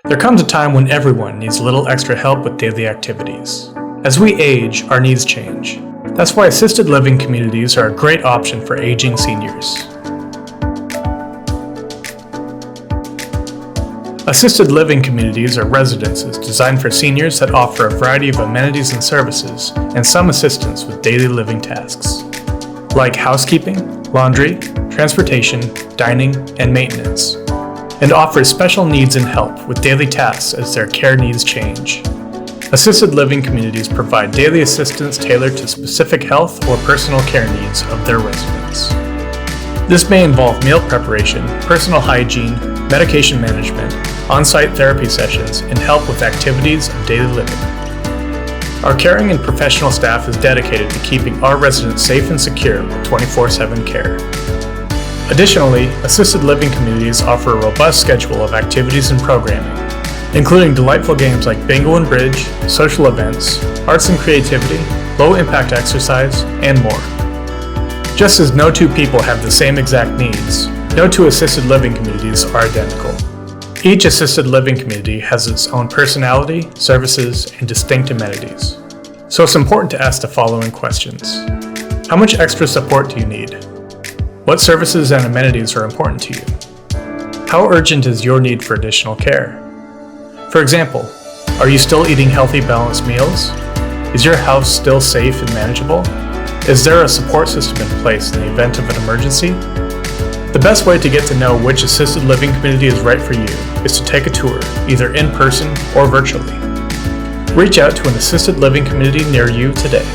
There comes a time when everyone needs a little extra help with daily activities. As we age, our needs change. That's why assisted living communities are a great option for aging seniors. Assisted living communities are residences designed for seniors that offer a variety of amenities and services, and some assistance with daily living tasks, like housekeeping, laundry, transportation, dining, and maintenance, and offers special needs and help with daily tasks as their care needs change. Assisted living communities provide daily assistance tailored to specific health or personal care needs of their residents. This may involve meal preparation, personal hygiene, medication management, on-site therapy sessions, and help with activities of daily living. Our caring and professional staff is dedicated to keeping our residents safe and secure with 24/7 care. Additionally, assisted living communities offer a robust schedule of activities and programming, including delightful games like bingo and bridge, social events, arts and creativity, low-impact exercise, and more. Just as no two people have the same exact needs, no two assisted living communities are identical. Each assisted living community has its own personality, services, and distinct amenities. So it's important to ask the following questions. How much extra support do you need? What services and amenities are important to you? How urgent is your need for additional care? For example, are you still eating healthy, balanced meals? Is your house still safe and manageable? Is there a support system in place in the event of an emergency? The best way to get to know which assisted living community is right for you is to take a tour, either in person or virtually. Reach out to an assisted living community near you today.